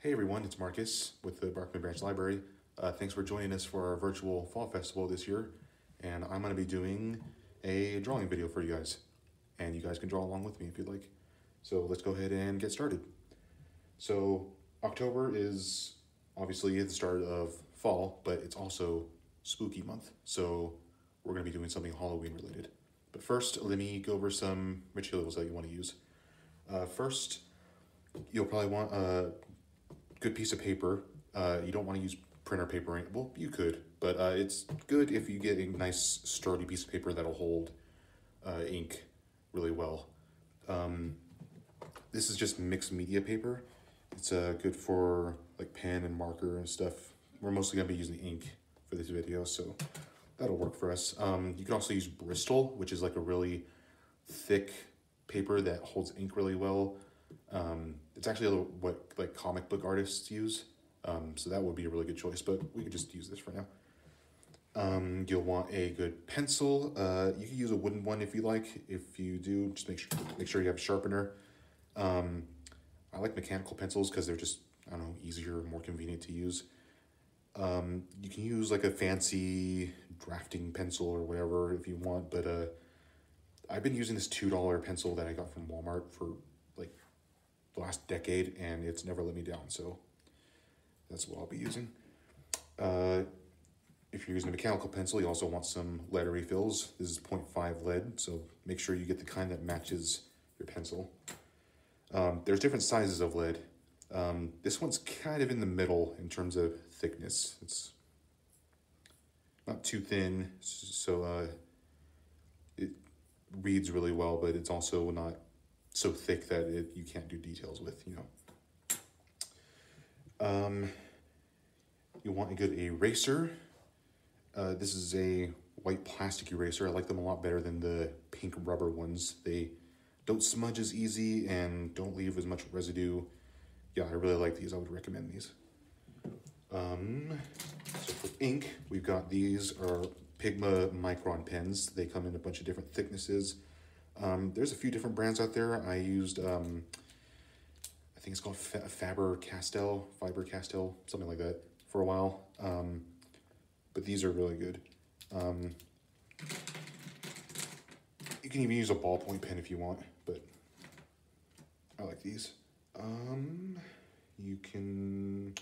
Hey everyone, it's Marcus with the Barkman Branch Library. Thanks for joining us for our virtual fall festival this year. And I'm going to be doing a drawing video for you guys. And you guys can draw along with me if you'd like. So let's go ahead and get started. So October is obviously the start of fall, but it's also spooky month. So we're going to be doing something Halloween related. But first, let me go over some materials that you want to use. First, you'll probably want a good piece of paper. You don't want to use printer paper. Well, you could, but it's good if you get a nice sturdy piece of paper that'll hold ink really well. This is just mixed media paper. It's good for like pen and marker and stuff. We're mostly gonna be using ink for this video, so that'll work for us. You can also use Bristol, which is like a really thick paper that holds ink really well. It's actually what like comic book artists use, so that would be a really good choice, but we could just use this for now. You'll want a good pencil. You can use a wooden one if you like. If you do, just make sure you have a sharpener. I like mechanical pencils because they're just, I don't know, easier, more convenient to use. You can use like a fancy drafting pencil or whatever if you want, but I've been using this $2 pencil that I got from Walmart for like the last decade, and it's never let me down, so that's what I'll be using. If you're using a mechanical pencil, you also want some lead refills. This is 0.5 lead, so make sure you get the kind that matches your pencil. There's different sizes of lead. This one's kind of in the middle in terms of thickness. It's not too thin, so it reads really well, but it's also not so thick that you can't do details with, you know. You want a good eraser. This is a white plastic eraser. I like them a lot better than the pink rubber ones. They don't smudge as easy and don't leave as much residue. Yeah, I really like these. I would recommend these. So for ink, we've got these are Pigma Micron pens. They come in a bunch of different thicknesses. There's a few different brands out there. I used, I think it's called Faber-Castell, something like that, for a while. But these are really good. You can even use a ballpoint pen if you want, but I like these. You can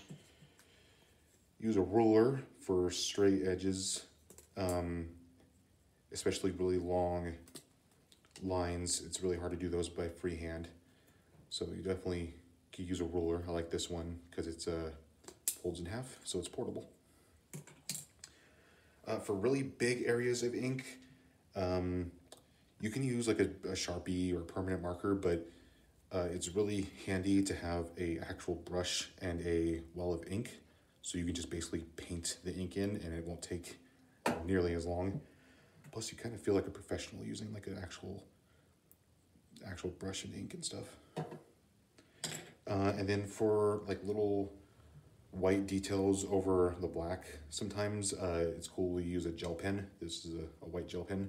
use a ruler for straight edges, especially really long lines. It's really hard to do those by freehand, so you definitely could use a ruler. I like this one because it's folds in half, so it's portable. For really big areas of ink, you can use like a Sharpie or a permanent marker, but it's really handy to have a actual brush and a well of ink, so you can just basically paint the ink in and it won't take nearly as long. Plus you kind of feel like a professional using like an actual brush and ink and stuff. And then for like little white details over the black, sometimes it's cool to use a gel pen. This is a white gel pen.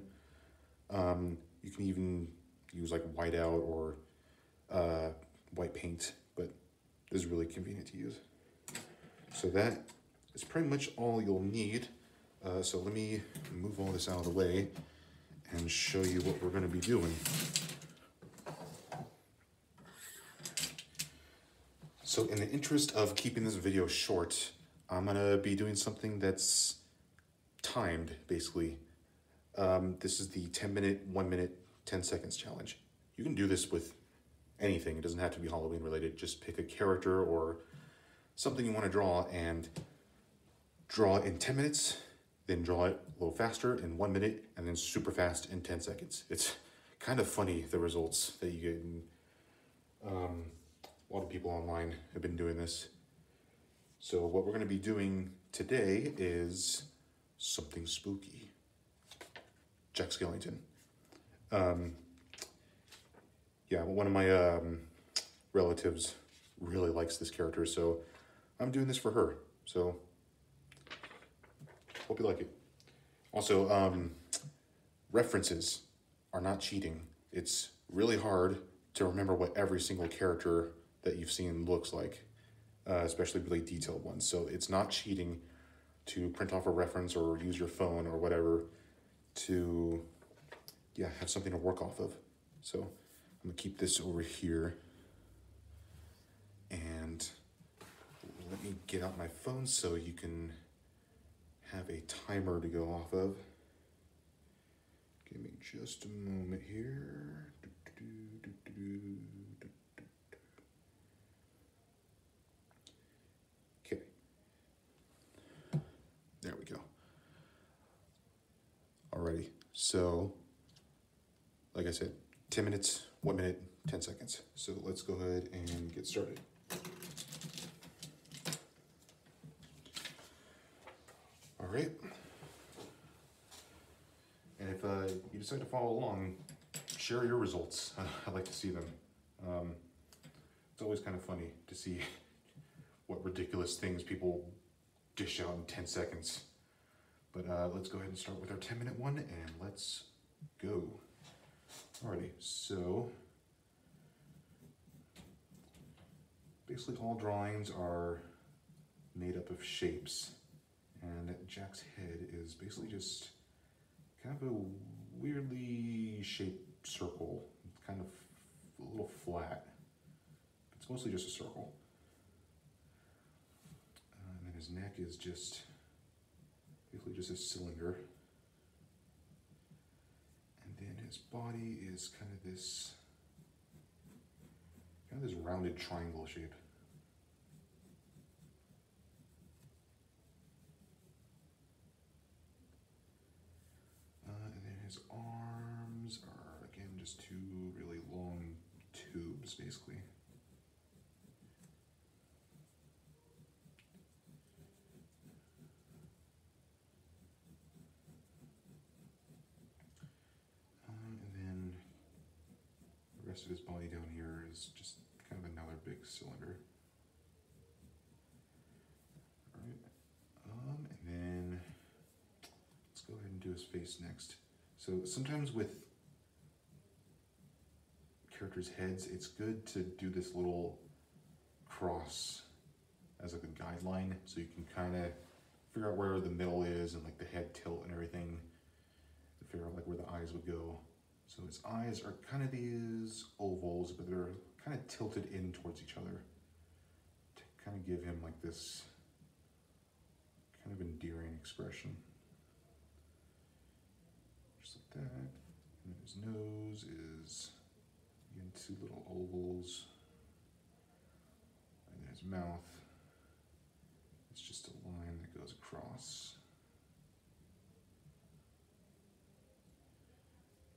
You can even use like whiteout or white paint, but this is really convenient to use. So that is pretty much all you'll need. So let me move all this out of the way and show you what we're going to be doing. So in the interest of keeping this video short, I'm going to be doing something that's timed, basically. This is the 10-minute, 1 minute, 10 seconds challenge. You can do this with anything. It doesn't have to be Halloween related. Just pick a character or something you want to draw and draw it in 10 minutes, then draw it a little faster in 1 minute, and then super fast in 10 seconds. It's kind of funny, the results that you get. A lot of people online have been doing this. So what we're going to be doing today is something spooky. Jack Skellington. Yeah, one of my relatives really likes this character, so I'm doing this for her. So hope you like it. Also, references are not cheating. It's really hard to remember what every single character that you've seen looks like. especially really detailed ones. So it's not cheating to print off a reference or use your phone or whatever to, yeah, have something to work off of. So I'm gonna keep this over here, and let me get out my phone so you can have a timer to go off of. Give me just a moment here. Okay. There we go. Alrighty. So, like I said, 10 minutes, 1 minute, 10 seconds. So let's go ahead and get started. All right. And if you decide to follow along, share your results. I'd like to see them. It's always kind of funny to see what ridiculous things people dish out in 10 seconds. But let's go ahead and start with our 10-minute one, and let's go. Alrighty, so basically all drawings are made up of shapes, and Jack's head is basically just kind of a weirdly shaped circle. It's kind of a little flat. It's mostly just a circle. And then his neck is just basically just a cylinder. And then his body is kind of this rounded triangle shape. And then his arms are, again, just two really long tubes, basically. And then the rest of his body down here is just kind of another big cylinder. All right. And then let's go ahead and do his face next. So sometimes with characters' heads, it's good to do this little cross as like a guideline, so you can kind of figure out where the middle is and like the head tilt and everything, to figure out like where the eyes would go. So his eyes are kind of these ovals, but they're kind of tilted in towards each other to kind of give him like this kind of endearing expression. Just like that. And then his nose is, again, two little ovals. And then his mouth, it's just a line that goes across.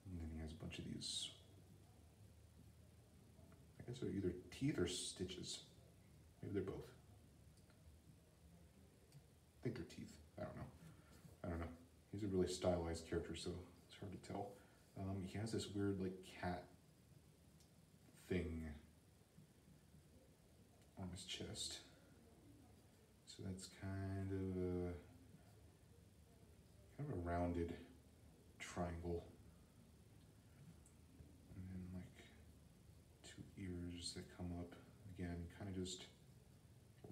And then he has a bunch of these, I guess they're either teeth or stitches. Maybe they're both. I think they're teeth. I don't know. He's a really stylized character, so it's hard to tell. He has this weird like cat thing on his chest. So that's kind of a rounded triangle. And then like two ears that come up. Again, kind of just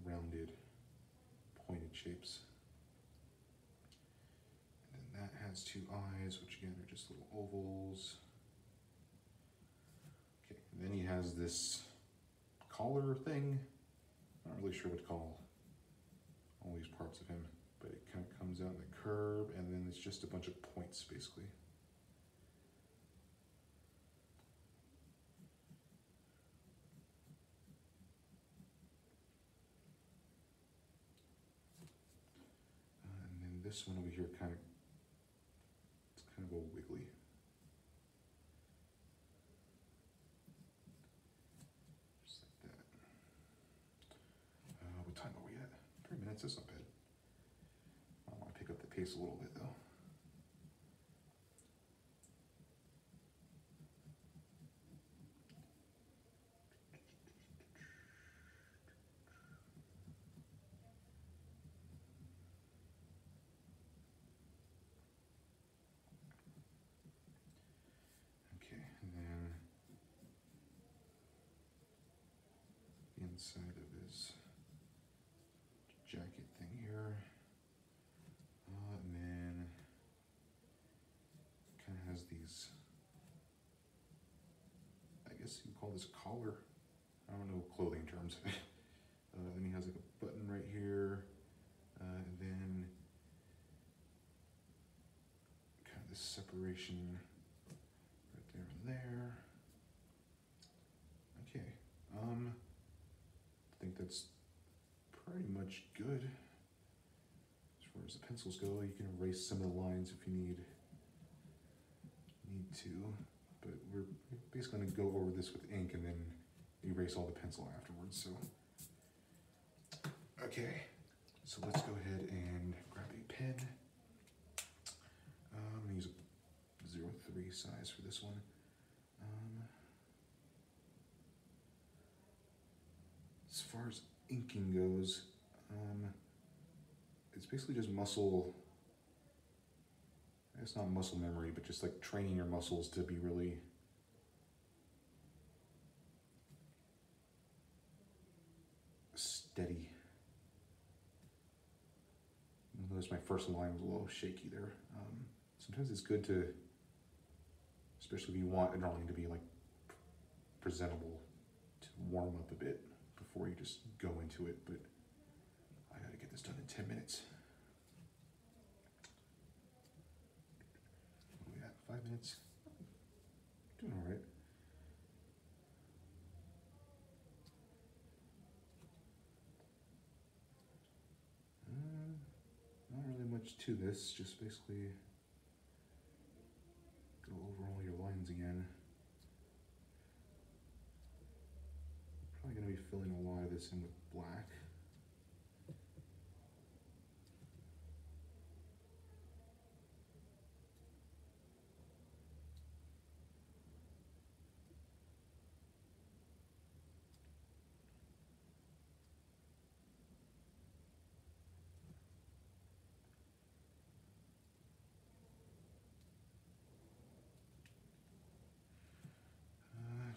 rounded, pointed shapes. And then that has two eyes, which again are just little ovals. Okay, and then he has this collar thing. I'm not really sure what to call all these parts of him, but it kind of comes out in the curve, and then it's just a bunch of points, basically. And then this one over here it's kind of a wiggly. Just like that. What time are we at? 3 minutes, that's not bad. I want to pick up the pace a little bit though. Okay, and then the inside of his call this a collar. I don't know clothing terms. Then he has like a button right here, and then kind of this separation right there and there. Okay, I think that's pretty much good. As far as the pencils go, you can erase some of the lines if you need to, but we're basically going to go over this with ink and then erase all the pencil afterwards. So, okay, so let's go ahead and grab a pen. I'm going to use a 0.3 size for this one. As far as inking goes, it's basically just muscle. It's not muscle memory, but just like training your muscles to be really steady. Notice my first line was a little shaky there. Sometimes it's good to, especially if you want a drawing to be like presentable, to warm up a bit before you just go into it. But I gotta get this done in 10 minutes. We got 5 minutes. Doing all right. Not really much to this, just basically go over all your lines again. Probably going to be filling a lot of this in with black.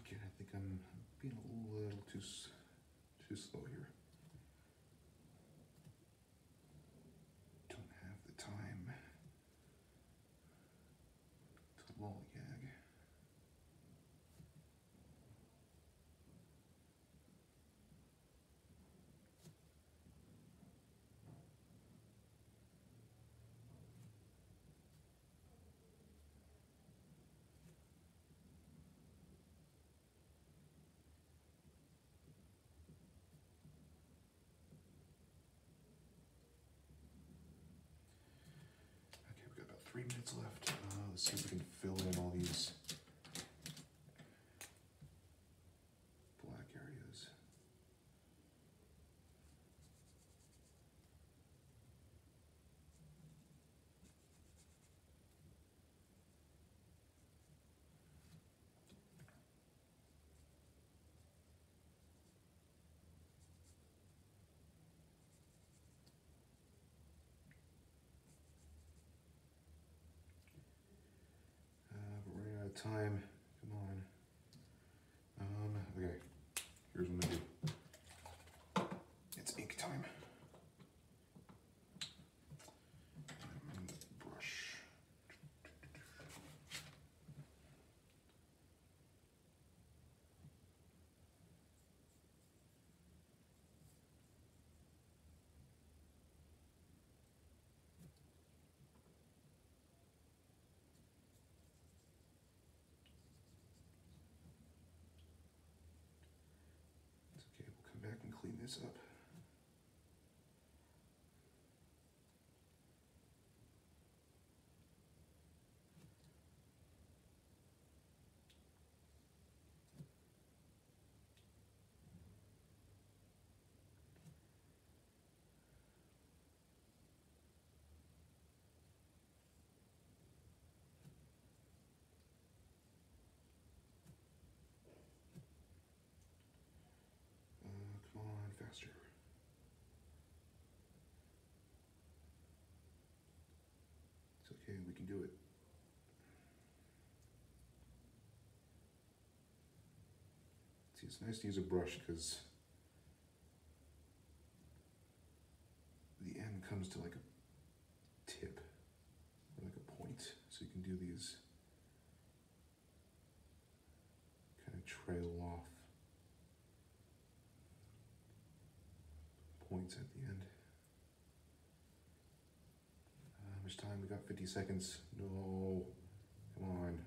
Again, I think I'm being a little too slow here. Don't have the time to lollygag. Okay, we've got about 3 minutes left. Let's see if we can fill in all these black areas. We're running out of time. Come on. Okay, here's what I'm gonna do. It's ink time. Brush. It's okay, we'll come back and clean this up. Come on, faster. It's okay, we can do it. See, it's nice to use a brush because the end comes to like a tip or like a point, so you can do these kind of trail off points at the end. How much time? We got 50 seconds. No, come on.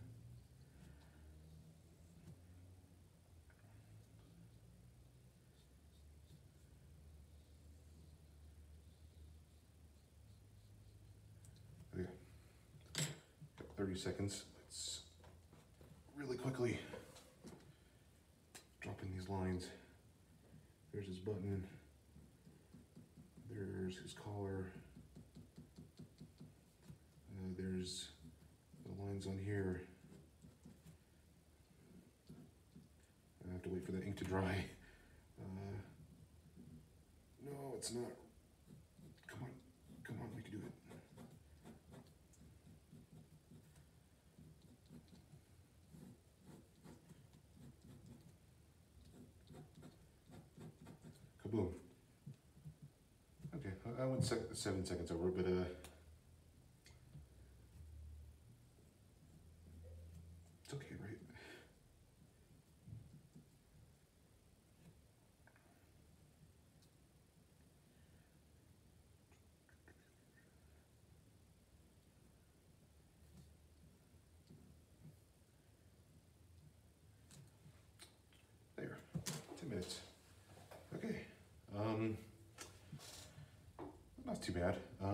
Okay, got 30 seconds. Let's really quickly drop in these lines. There's his button. There's his collar. There's the lines on here. I have to wait for the ink to dry. No, it's not. Come on, come on, we can do it. Kaboom. Okay, I went 7 seconds over, but it's okay, right? There, 10 minutes. Okay, not too bad. I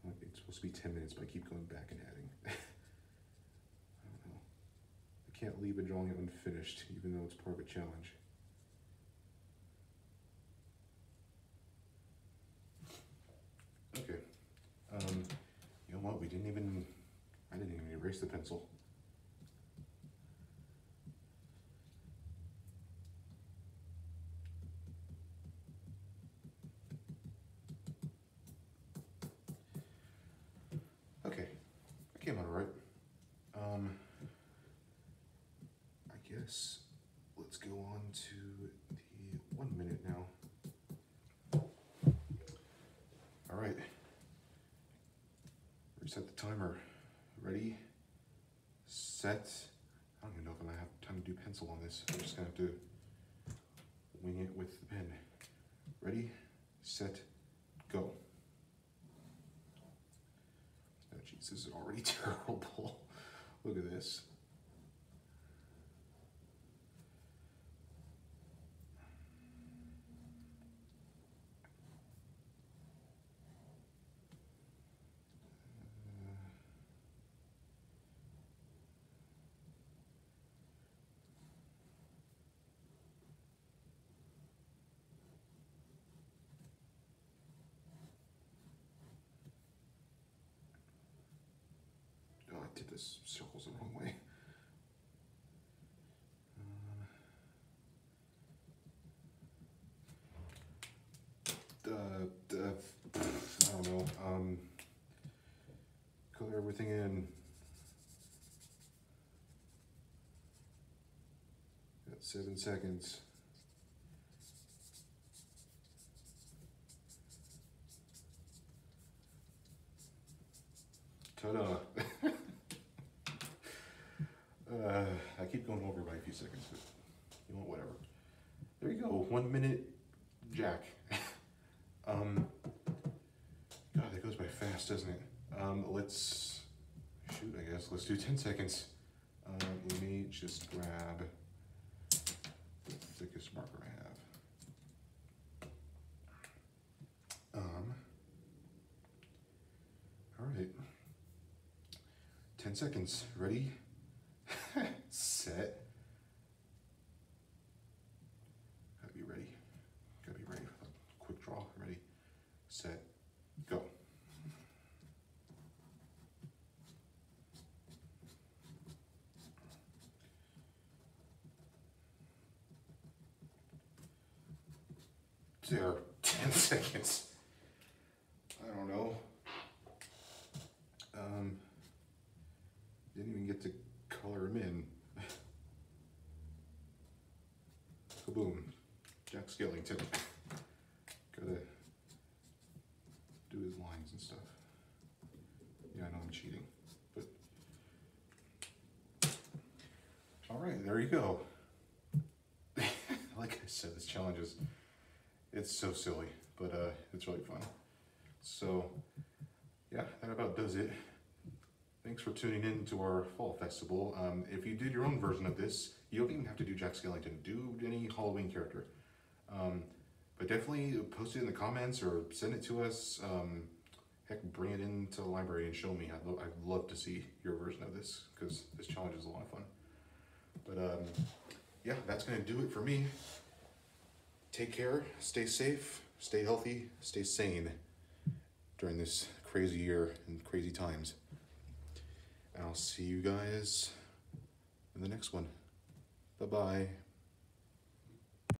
think it's supposed to be 10 minutes, but I keep going back and adding. I don't know. I can't leave a drawing unfinished, even though it's part of a challenge. Okay. You know what? I didn't even erase the pencil. Okay, I came out all right. I guess let's go on to the 1 minute now. All right. Reset the timer. Ready, set. I don't even know if I'm gonna have time to do pencil on this. I'm just gonna have to wing it with the pen. Ready, set, go. Oh jeez, this is already terrible. Look at this. Oh, I did this circles the wrong way. I don't know. Color everything in. Got 7 seconds. Ta-da. I keep going over by a few seconds, but you know, whatever. There you go, 1 minute Jack. God, that goes by fast, doesn't it? Let's shoot, I guess. Let's do 10 seconds. Let me just grab the thickest marker I have. All right. 10 seconds. Ready? Set. Gotta be ready. Gotta be ready for a quick draw. Ready, set, go. There, 10 seconds. I don't know. Didn't even get to color him in. Kaboom. Jack Skellington. Gotta do his lines and stuff. Yeah, I know I'm cheating, but all right, there you go. like I said, this challenge is, it's so silly, but it's really fun. So yeah, that about does it. Thanks for tuning in to our fall festival. If you did your own version of this, you don't even have to do Jack Skellington. Do any Halloween character. But definitely post it in the comments or send it to us. Heck, bring it into the library and show me. I'd love to see your version of this because this challenge is a lot of fun. But yeah, that's gonna do it for me. Take care, stay safe, stay healthy, stay sane during this crazy year and crazy times. And I'll see you guys in the next one. Bye-bye.